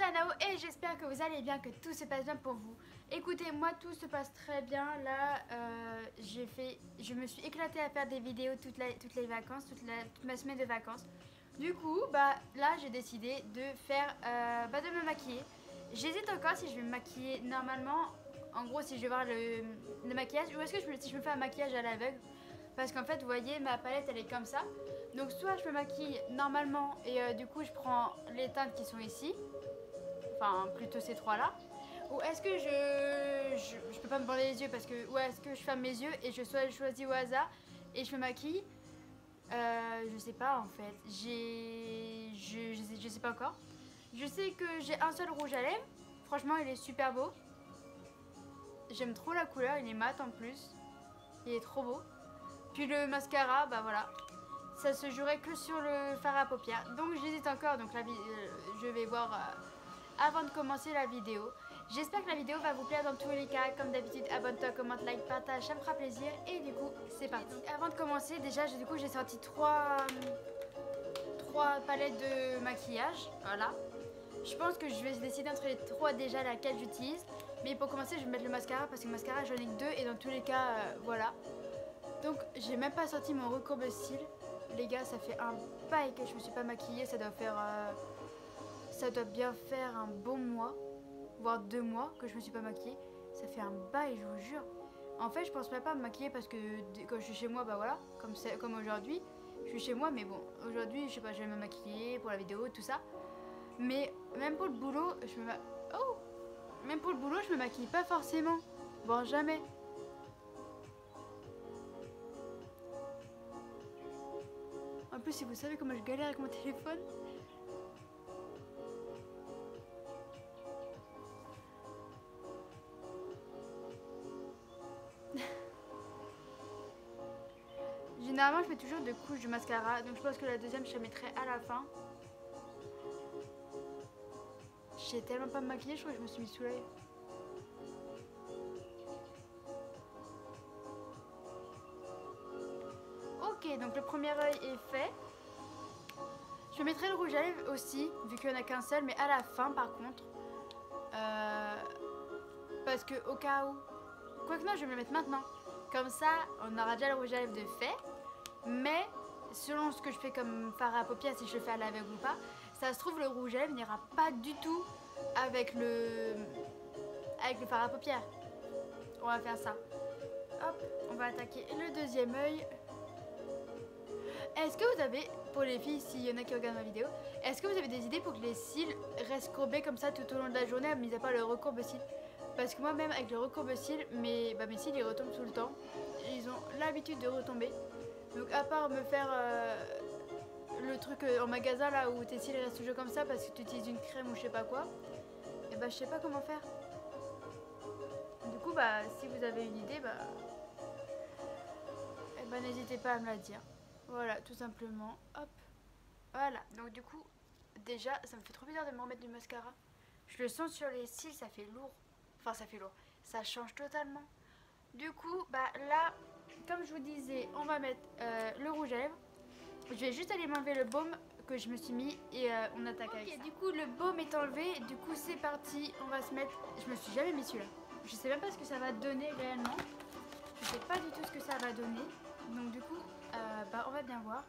la Nao et j'espère que vous allez bien, que tout se passe bien pour vous. Écoutez, moi tout se passe très bien. Là, je me suis éclatée à faire des vidéos toutes les vacances, toute ma semaine de vacances. Du coup, bah là j'ai décidé de faire, de me maquiller. J'hésite encore si je vais me maquiller normalement. En gros, si je vais voir le maquillage ou est-ce que si je me fais un maquillage à l'aveugle. Parce qu'en fait, vous voyez, ma palette elle est comme ça. Donc soit je me maquille normalement et du coup je prends les teintes qui sont ici. Enfin, plutôt ces trois-là. Ou est-ce que je peux pas me bander les yeux parce que... Ou est-ce que je ferme mes yeux et je choisis au hasard et je me maquille. Je sais pas en fait. Je sais pas encore. Je sais que j'ai un seul rouge à lèvres. Franchement, il est super beau. J'aime trop la couleur, il est mat en plus. Il est trop beau. Puis le mascara, bah voilà. Ça se jouerait que sur le fard à paupières. Donc j'hésite encore. Donc je vais voir avant de commencer la vidéo. J'espère que la vidéo va vous plaire dans tous les cas. Comme d'habitude, abonne-toi, commente, like, partage, ça me fera plaisir. Et du coup, c'est parti. Donc, avant de commencer, déjà, j'ai sorti trois palettes de maquillage. Voilà. Je pense que je vais décider entre les trois déjà laquelle j'utilise. Mais pour commencer, je vais mettre le mascara parce que le mascara, j'en ai que deux. Et dans tous les cas, voilà. Donc, j'ai même pas sorti mon recourbe-cils. Les gars, ça fait un bail que je me suis pas maquillée. Ça doit bien faire un bon mois, voire 2 mois que je me suis pas maquillée. Ça fait un bail, je vous jure. En fait, je pense même pas me maquiller parce que quand je suis chez moi, bah voilà, comme aujourd'hui, je suis chez moi, mais bon, aujourd'hui, je sais pas, je vais me maquiller pour la vidéo, tout ça. Mais même pour le boulot, même pour le boulot, je me maquille pas forcément, voire jamais. En plus, si vous savez comment je galère avec mon téléphone. Généralement, je mets toujours 2 couches de mascara, donc je pense que la deuxième, je la mettrai à la fin. J'ai tellement pas me maquiller, je crois que je me suis mis sous l'œil. Ok, donc le premier œil est fait. Je mettrai le rouge à lèvres aussi, vu qu'il n'y en a qu'un seul, mais à la fin par contre. Parce que au cas où... Quoique non, je vais me le mettre maintenant. Comme ça, on aura déjà le rouge à lèvres de fait. Mais, selon ce que je fais comme fard à paupières, si je le fais à l'aveugle ou pas, ça se trouve le rouge à lèvres n'ira pas du tout avec le fard à paupières. On va faire ça. Hop, on va attaquer le deuxième œil. Est-ce que vous avez, pour les filles, s'il y en a qui regardent ma vidéo, est-ce que vous avez des idées pour que les cils restent courbés comme ça tout au long de la journée, mis à part le recourbe-cils? Parce que moi-même, avec le recourbe-cils, mes cils ils retombent tout le temps. Ils ont l'habitude de retomber. Donc à part me faire le truc en magasin là où tes cils restent toujours comme ça parce que tu utilises une crème ou je sais pas quoi, et bah je sais pas comment faire. Du coup bah si vous avez une idée n'hésitez pas à me la dire. Voilà, tout simplement. Hop. Voilà. Donc du coup, déjà, ça me fait trop bizarre de me remettre du mascara. Je le sens sur les cils, ça fait lourd. Enfin, ça fait lourd. Ça change totalement. Du coup, bah là, comme je vous disais, on va mettre le rouge à lèvres. Je vais juste aller m'enlever le baume que je me suis mis et on attaque avec ça. Du coup, le baume est enlevé. Du coup, c'est parti. On va se mettre... Je me suis jamais mis celui-là. Je sais même pas ce que ça va donner réellement. Je sais pas du tout ce que ça va donner. Donc du coup, on va bien voir.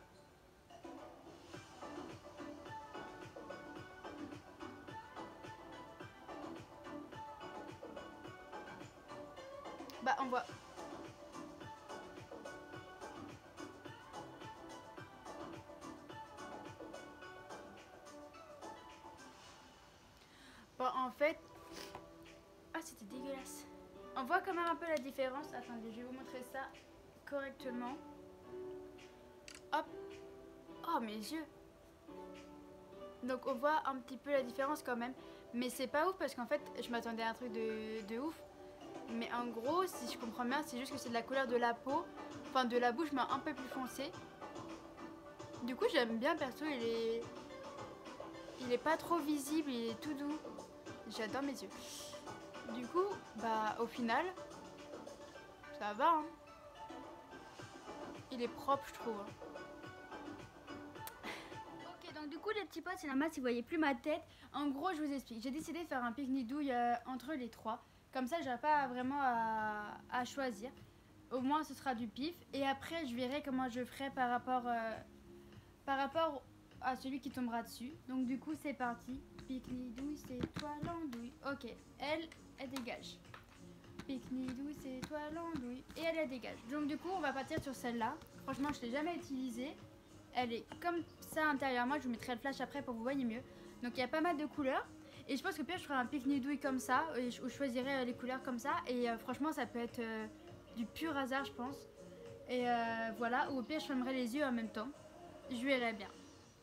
Bah on voit. Bon en fait... Ah c'était dégueulasse. On voit quand même un peu la différence. Attendez, je vais vous montrer ça correctement. Hop. Oh mes yeux. Donc on voit un petit peu la différence quand même. Mais c'est pas ouf parce qu'en fait je m'attendais à un truc de ouf. Mais en gros, si je comprends bien, c'est juste que c'est de la couleur de la peau. Enfin de la bouche mais un peu plus foncé. Du coup j'aime bien perso, il est pas trop visible, il est tout doux. J'adore mes yeux. Du coup, bah au final, ça va hein. Il est propre je trouve. Ok, donc du coup coup les petits potes, c'est normal si vous voyez plus ma tête. En gros, je vous explique. J'ai décidé de faire un pique-nique douille entre les trois. Comme ça, j'aurai pas vraiment à choisir. Au moins, ce sera du pif. Et après, je verrai comment je ferai par rapport à celui qui tombera dessus. Donc du coup, c'est parti. Pique-nique douille, c'est toi l'andouille. Ok, elle dégage. Pique-nique douille, c'est toi l'andouille. Et elle dégage. Donc du coup, on va partir sur celle-là. Franchement, je l'ai jamais utilisée. Elle est comme ça intérieurement. Je vous mettrai le flash après pour que vous voyez mieux. Donc il y a pas mal de couleurs. Et je pense que pire, je ferai un pique-nique douille comme ça. Où je choisirai les couleurs comme ça. Et franchement, ça peut être du pur hasard, je pense. Et voilà. Ou au pire, je fermerai les yeux en même temps. Je verrai bien.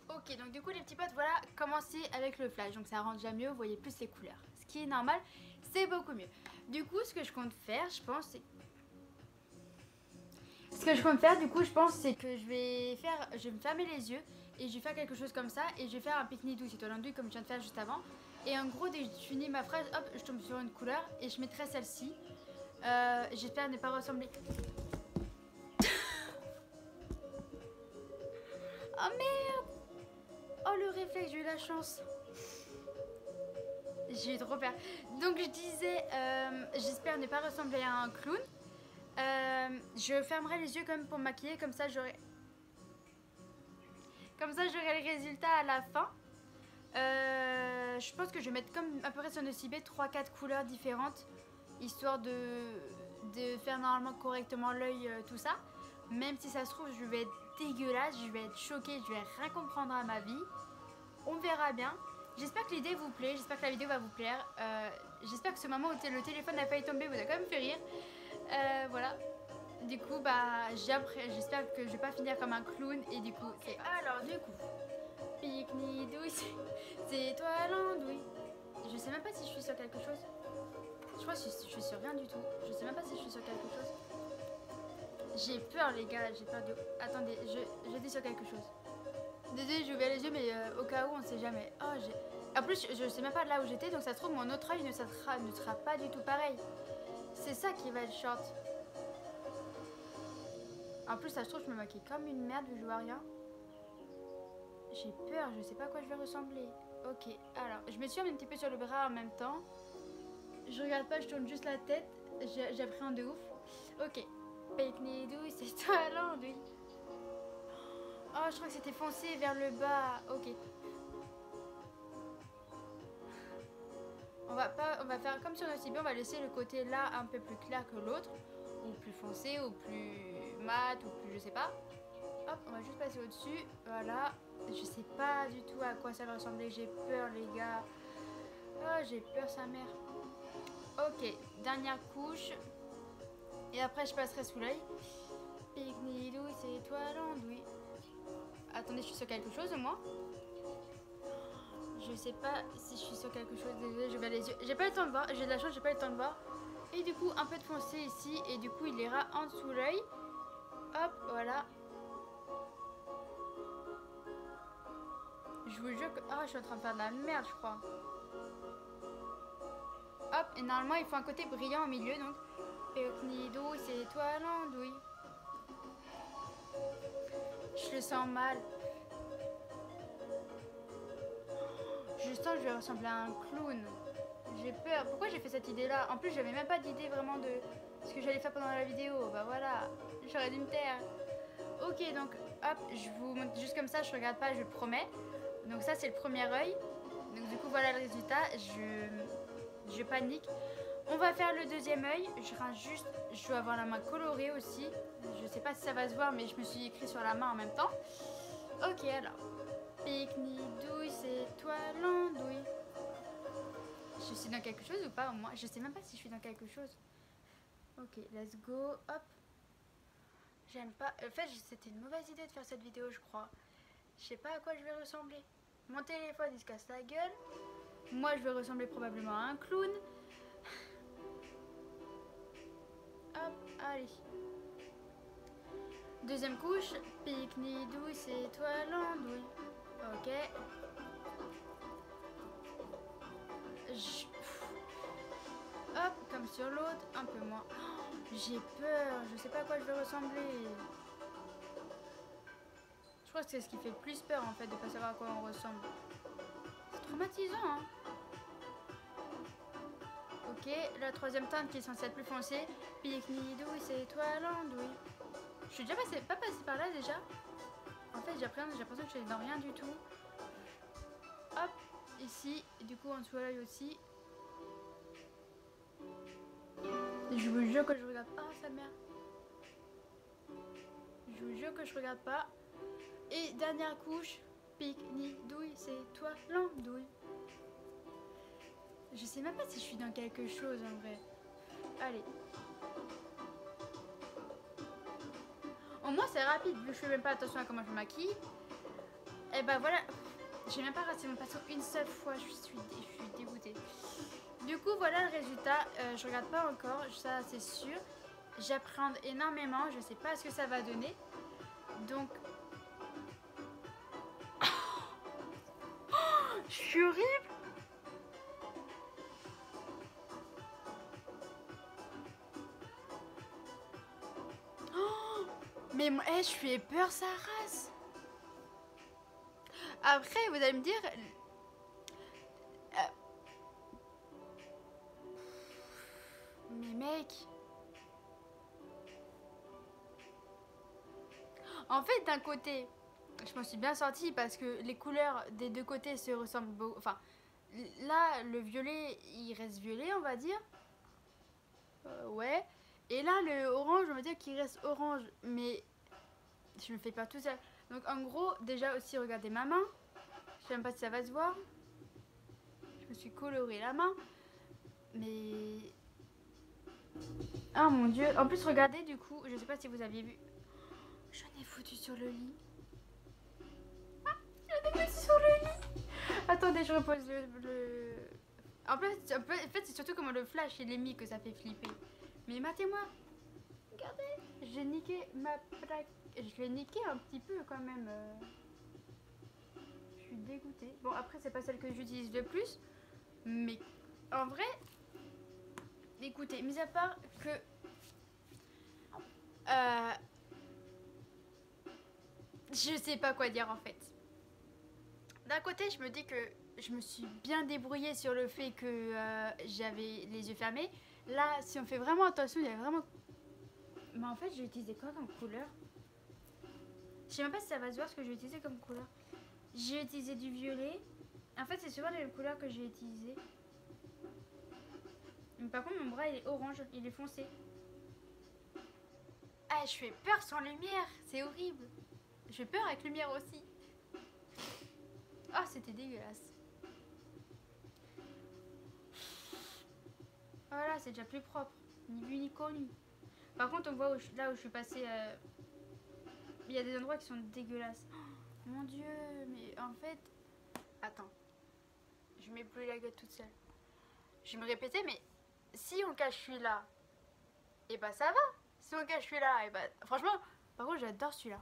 Ok, donc du coup, les petits potes, voilà, commencer avec le flash. Donc ça rend déjà mieux. Vous voyez plus les couleurs. Ce qui est normal, c'est beaucoup mieux. Du coup, ce que je compte faire, je pense, c'est... que je vais me fermer les yeux et je vais faire quelque chose comme ça et je vais faire un pique-nique douce, c'est toi l'andouille comme je viens de faire juste avant. Et en gros, dès que je finis ma phrase, hop, je tombe sur une couleur et je mettrai celle-ci. J'espère ne pas ressembler. Oh merde! Oh le réflexe, j'ai eu la chance. J'ai eu trop peur. Donc je disais, j'espère ne pas ressembler à un clown. Je fermerai les yeux quand même pour me maquiller, comme ça j'aurai le résultat à la fin. Je pense que je vais mettre comme à peu près sur Nocibé 3-4 couleurs différentes, histoire de faire normalement correctement l'œil, tout ça. Même si ça se trouve, je vais être dégueulasse, je vais être choquée, je vais rien comprendre à ma vie. On verra bien. J'espère que l'idée vous plaît, j'espère que la vidéo va vous plaire. J'espère que ce moment où le téléphone a failli tomber vous a quand même fait rire. Voilà. Du coup, bah, j'espère que je vais pas finir comme un clown. Et du coup, c'est... Alors, du coup, pique-nique douille, c'est toi l'andouille. Je sais même pas si je suis sur quelque chose. Je crois que je suis sur rien du tout. Je sais même pas si je suis sur quelque chose. J'ai peur, les gars, j'ai peur de... Attendez, j'étais sur quelque chose. Désolée, j'ai ouvert les yeux, mais au cas où, on sait jamais. Oh, en plus, je sais même pas de là où j'étais, donc ça se trouve, mon autre œil ne sera pas du tout pareil. C'est ça qui va être short. En plus, ça se trouve, je me maquille comme une merde vu que je vois rien. J'ai peur, je sais pas à quoi je vais ressembler. Ok, alors, je me suis un petit peu sur le bras en même temps. Je regarde pas, je tourne juste la tête. J'appréhende de ouf. Ok, pique-nique douille, c'est toi l'andouille. Oh, je crois que c'était foncé vers le bas. Ok. On va faire comme sur Nocibé, on va laisser le côté là un peu plus clair que l'autre. Ou plus foncé, ou plus mat, ou plus je sais pas. Hop, on va juste passer au-dessus. Voilà. Je sais pas du tout à quoi ça va ressembler. J'ai peur, les gars. Oh, j'ai peur, sa mère. Ok, dernière couche. Et après, je passerai sous l'œil. Pique-nique douille, c'est toi l'andouille. Attendez, je suis sur quelque chose au moins. Je sais pas si je suis sur quelque chose. Désolée, je vais les yeux. J'ai pas eu le temps de voir. J'ai de la chance, j'ai pas eu le temps de voir. Et du coup, un peu de foncé ici. Et du coup, il ira en dessous l'œil. Hop, voilà. Je vous jure que... Ah, je suis en train de faire de la merde, je crois. Hop, et normalement, il faut un côté brillant au milieu, donc... Pique-nique douille, c'est toi l'andouille. Je le sens mal. Je sens que je vais ressembler à un clown. J'ai peur. Pourquoi j'ai fait cette idée-là? En plus, j'avais même pas d'idée vraiment de ce que j'allais faire pendant la vidéo. Bah voilà, j'aurais dû me taire. Ok, donc, hop, je vous montre juste comme ça, je regarde pas, je promets. Donc ça, c'est le premier œil. Donc du coup, voilà le résultat. Je panique. On va faire le deuxième œil. Je dois avoir la main colorée aussi. Je sais pas si ça va se voir, mais je me suis écrit sur la main en même temps. Ok, alors. Pique-nique douille, c'est toi l'andouille. Je suis dans quelque chose ou pas au moins? Je sais même pas si je suis dans quelque chose. Ok, let's go. Hop. J'aime pas. En fait, c'était une mauvaise idée de faire cette vidéo, je crois. Je sais pas à quoi je vais ressembler. Mon téléphone, il se casse la gueule. Moi, je vais ressembler probablement à un clown. Hop, allez. Deuxième couche. Pique-nique douille, c'est toi l'andouille. Ok. Hop, comme sur l'autre, un peu moins. J'ai peur, je sais pas à quoi je vais ressembler. Je crois que c'est ce qui fait le plus peur en fait, de pas savoir à quoi on ressemble. C'est traumatisant, hein. Ok, la troisième teinte qui est censée être plus foncée. Pique ni douille, c'est toi l'andouille. Je suis déjà pas passée par là déjà. En fait, j'ai l'impression que je suis dans rien du tout. Hop, ici, et du coup en dessous à l'œil aussi. Je vous jure que je regarde pas sa mère. Je vous jure que je regarde pas. Et dernière couche, pique ni douille, c'est toi l'andouille. Je sais même pas si je suis dans quelque chose en vrai. Allez. Au moins c'est rapide, vu que je fais même pas attention à comment je me maquille. Et ben voilà, j'ai même pas raté mon pinceau une seule fois, je suis dégoûtée. Du coup voilà le résultat, je regarde pas encore, ça c'est sûr. J'appréhende énormément, je sais pas ce que ça va donner. Donc... je suis horrible. Mais moi, je fais peur sa race. Après, vous allez me dire... mais mec... En fait, d'un côté, je m'en suis bien sortie parce que les couleurs des deux côtés se ressemblent beaucoup. Enfin, là, le violet, il reste violet, on va dire. Ouais. Et là, le orange, on va dire qu'il reste orange. Mais je me fais pas tout seul. Donc, en gros, déjà aussi, regardez ma main. Je sais même pas si ça va se voir. Je me suis coloré la main. Mais... oh mon dieu. En plus, regardez, du coup, je sais pas si vous aviez vu. J'en ai foutu sur le lit. J'en ai foutu sur le lit. Attendez, je repose le... En fait, c'est surtout comment le flash il est mis que ça fait flipper. Mais matez-moi. Regardez. J'ai niqué ma plaque. Je l'ai niqué un petit peu quand même. Je suis dégoûtée. Bon, après, c'est pas celle que j'utilise le plus. Mais en vrai, écoutez, mis à part que... je sais pas quoi dire en fait. D'un côté, je me dis que je me suis bien débrouillée sur le fait que j'avais les yeux fermés. Là, si on fait vraiment attention, il y a vraiment... mais en fait, j'ai utilisé quoi comme couleur? Je sais même pas si ça va se voir ce que j'ai utilisé comme couleur. J'ai utilisé du violet. En fait, c'est souvent les mêmes couleurs que j'ai utilisées. Mais par contre, mon bras, il est orange. Il est foncé. Ah, je fais peur sans lumière. C'est horrible. Je fais peur avec lumière aussi. Ah, oh, c'était dégueulasse. Voilà, c'est déjà plus propre. Ni vu ni connu. Par contre, on voit là où je suis passée... il y a des endroits qui sont dégueulasses. Oh, mon dieu, mais en fait... attends. Je mets plus la gueule toute seule. Je vais me répéter, mais si on cache celui-là, et bah ça va. Si on cache celui-là, et bah... franchement, par contre, j'adore celui-là.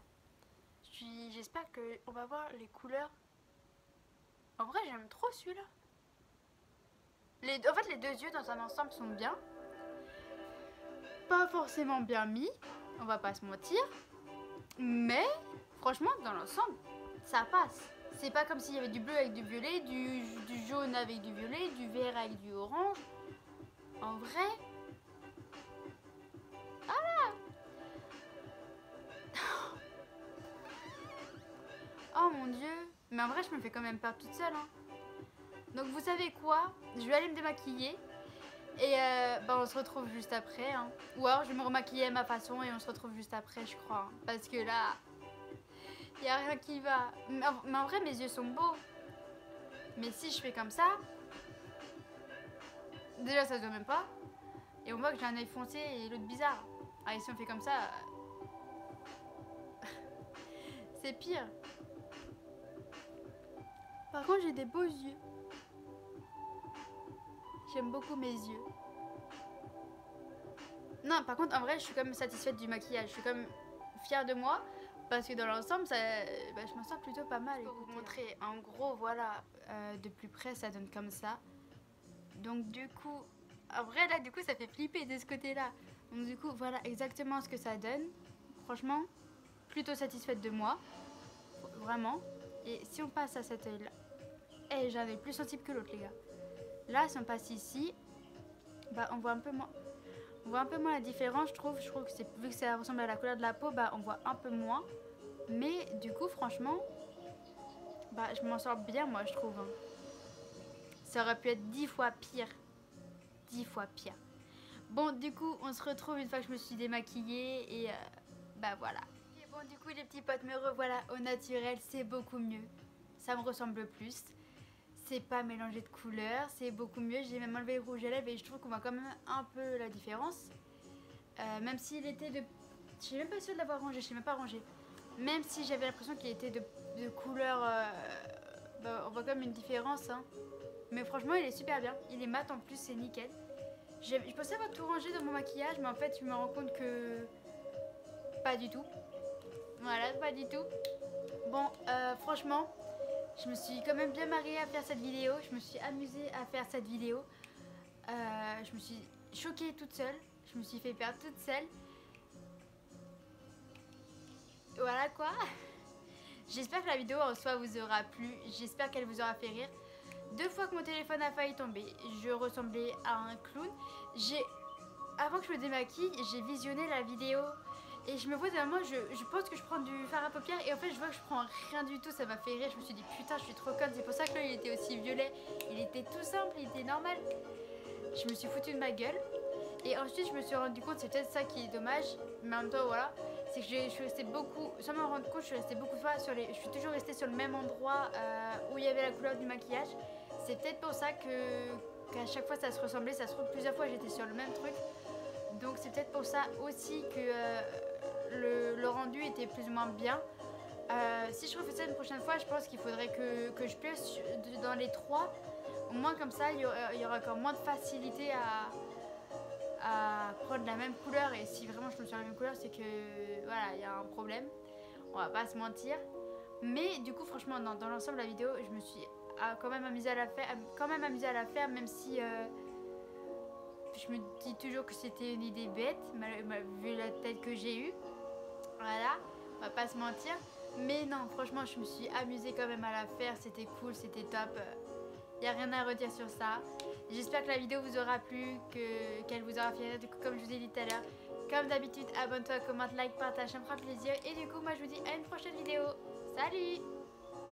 J'espère qu'on va voir les couleurs. En vrai, j'aime trop celui-là. En fait, les deux yeux dans un ensemble sont bien. Pas forcément bien mis, on va pas se mentir. Mais, franchement, dans l'ensemble, ça passe. C'est pas comme s'il y avait du bleu avec du violet, du jaune avec du violet, du vert avec du orange. En vrai... ah là. Oh mon dieu. Mais en vrai, je me fais quand même peur toute seule. Hein. Donc vous savez quoi? Je vais aller me démaquiller. Et bah on se retrouve juste après. Hein. Ou alors je vais me remaquiller à ma façon et on se retrouve juste après, je crois. Hein. Parce que là, il n'y a rien qui va. Mais en vrai, mes yeux sont beaux. Mais si je fais comme ça, déjà ça se voit même pas. Et on voit que j'ai un œil foncé et l'autre bizarre. Ah, et si on fait comme ça, c'est pire. Par contre, j'ai des beaux yeux. J'aime beaucoup mes yeux. Non, par contre, en vrai, je suis quand même satisfaite du maquillage. Je suis quand même fière de moi. Parce que dans l'ensemble, je m'en sors plutôt pas mal. Je peux vous montrer. En gros, voilà, de plus près, ça donne comme ça. Donc du coup, en vrai, là, du coup, ça fait flipper de ce côté-là. Donc du coup, voilà exactement ce que ça donne. Franchement, plutôt satisfaite de moi. vraiment. Et si on passe à cet œil là, eh, j'avais plus sensible que l'autre les gars. Là si on passe ici, bah on voit un peu moins. On voit un peu moins la différence je trouve. Je trouve que c'est vu que ça ressemble à la couleur de la peau, bah on voit un peu moins. Mais du coup franchement, bah je m'en sors bien moi je trouve. Hein. Ça aurait pu être 10 fois pire. 10 fois pire. Bon du coup on se retrouve une fois que je me suis démaquillée et bah voilà. Et bon du coup les petits potes me revoilà au naturel, c'est beaucoup mieux. Ça me ressemble plus. C'est pas mélangé de couleurs, c'est beaucoup mieux. J'ai même enlevé le rouge à lèvres et je trouve qu'on voit quand même un peu la différence. Même s'il était de... Je suis même pas sûre de l'avoir rangé, je sais même pas rangé. Même si j'avais l'impression qu'il était de couleur... bah, on voit quand même une différence. Hein. Mais franchement il est super bien. Il est mat en plus, c'est nickel. Je pensais avoir tout rangé dans mon maquillage, mais en fait je me rends compte que... Pas du tout. Voilà, pas du tout. Bon, franchement... Je me suis quand même bien mariée à faire cette vidéo. Je me suis amusée à faire cette vidéo. Je me suis choquée toute seule. Je me suis fait perdre toute seule. Voilà quoi. J'espère que la vidéo en soi vous aura plu. J'espère qu'elle vous aura fait rire. 2 fois que mon téléphone a failli tomber, je ressemblais à un clown. Avant que je me démaquille, j'ai visionné la vidéo. Et je me vois derrière moi, je pense que je prends du fard à paupières et en fait je vois que je prends rien du tout, ça m'a fait rire, je me suis dit putain je suis trop conne, c'est pour ça que l'œil était aussi violet, il était tout simple, il était normal. Je me suis foutu de ma gueule et ensuite je me suis rendu compte, c'est peut-être ça qui est dommage, mais en même temps voilà, c'est que je suis restée beaucoup, sans m'en rendre compte, je suis restée beaucoup de fois je suis toujours restée sur le même endroit où il y avait la couleur du maquillage. C'est peut-être pour ça qu'à chaque fois ça se ressemblait, ça se trouve plusieurs fois j'étais sur le même truc. Donc c'est peut-être pour ça aussi que le rendu était plus ou moins bien. Si je refais ça une prochaine fois, je pense qu'il faudrait que je pioche dans les 3. Au moins comme ça, il y aura encore moins de facilité à prendre la même couleur. Et si vraiment je tombe sur la même couleur, c'est que voilà, il y a un problème. On va pas se mentir. Mais du coup, franchement, dans l'ensemble de la vidéo, je me suis quand même amusée à la faire, même si... je me dis toujours que c'était une idée bête, vu la tête que j'ai eue. Voilà, on va pas se mentir. Mais non, franchement, je me suis amusée quand même à la faire. C'était cool, c'était top. Il n'y a rien à redire sur ça. J'espère que la vidéo vous aura plu, qu'elle vous aura fait rire. Du coup, comme je vous ai dit tout à l'heure, comme d'habitude, abonne-toi, commente, like, partage, ça me fera plaisir. Et du coup, moi, je vous dis à une prochaine vidéo. Salut!